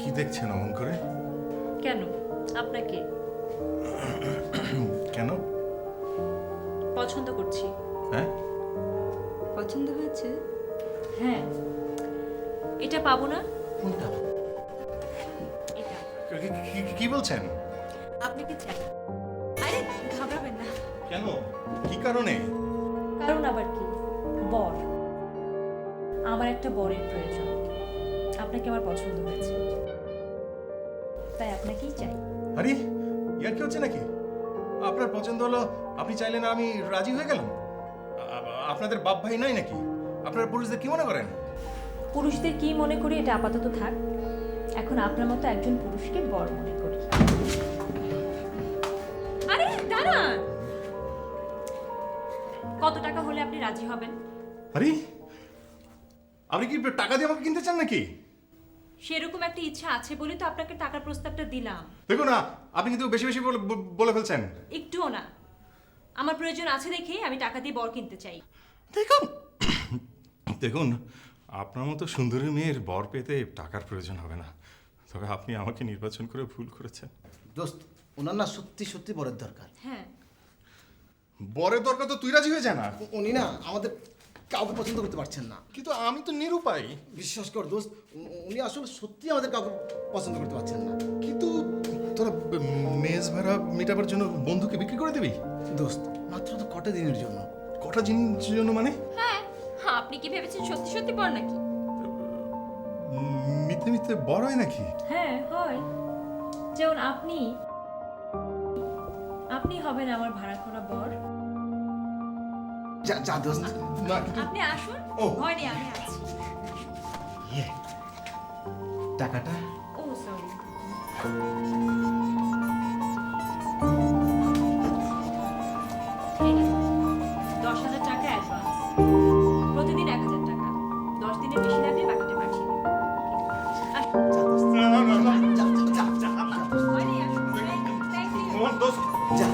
কি দেখছেন অমন করে? কেন আপনাকে কেন? পছন্দ করছি। হ্যাঁ, পছন্দ হয়েছে? হ্যাঁ, এটা পাবো না? কোনটা? এটা কি বলছেন? আপনাকে চাই। আরে ঘাবড়াবেন না। কেন? কি কারণে? কারণ আবার কি? বর। আমার একটা বরের প্রয়োজন। আপনাকে আমার পছন্দ হয়েছে, তাই আপনাকেই চাই। আরে ইয়ার কি হচ্ছে নাকি? আপনার পছন্দ হলো, আপনি চাইলেন আমি রাজি হয়ে গেলাম? আপনাদের বাপ ভাই নাই নাকি? আপনার পুরুষদের কি মনে করেন? পুরুষদের কি মনে করি এটা আপাতত থাক। এখন আপনার মতো একজন পুরুষকে বর মনে করি। আরে দাঁড়ান, কত টাকা হলে আপনি রাজি হবেন? আরে আপনি কি টাকা দিয়ে আমাকে কিনতে চান নাকি? সেরকম একটা ইচ্ছা আছে বলে তো আপনাকে টাকার প্রস্তাবটা দিলাম। দেখুন না, আপনি কিন্তু বেশি বেশি বলে ফেলছেন। একটুও না, আমার প্রয়োজন আছে দেখেই আমি টাকা দিয়ে বর কিনতে চাই। দেখুন দেখুন, আপনার মতো সুন্দরী মেয়ের বর পেতে টাকার প্রয়োজন হবে না। তবে আপনি আমাকে নির্বাচন করে ভুল করেছেন। দোস্ত, ওনার না সত্যি সত্যি বরের দরকার। হ্যাঁ, বরের দরকার তো তুই রাজি হয়ে যা না। উনি না আমাদের কাউকে পছন্দ করতে পারছেন না। কিন্তু আমি তো নিরুপায়। বিশ্বাস কর দোস্ত, উনি আসলে সত্যি আমাদের কাউকে পছন্দ করতে পারছেন না। কিন্তু তোরা মেজ ভাড়া মেটাবার জন্য বন্ধুকে বিক্রি করে দিবি? দোস্ত, মাত্র তো কটা দিনের জন্য। কটা জিনিসের জন্য মানে? হ্যাঁ, আপনি কি ভেবেছেন সত্যি সত্যি বর নাকি? মিথ্যে মিথ্যে বড় হয় নাকি? হ্যাঁ হয়, যেমন আপনি আপনি হবেন আমার ভাড়া করা বর। যা যা দোস্ত। না কিন্তু আপনি আসুন, ও। ভয় নেই, আমি আছি। ইয়ে, টাকাটা ও সরি, এই নিন, 10,000 টাকা অ্যাডভান্স। প্রতিদিন 1,000 টাকা, 10 দিনের বেশি লাগলে বাকিটা পাঠিয়ে দেব। আসুন। যা দোস্ত। না না না না যা যা যা যা ভয় নেই, আসুন। Thank you. দোস্ত যা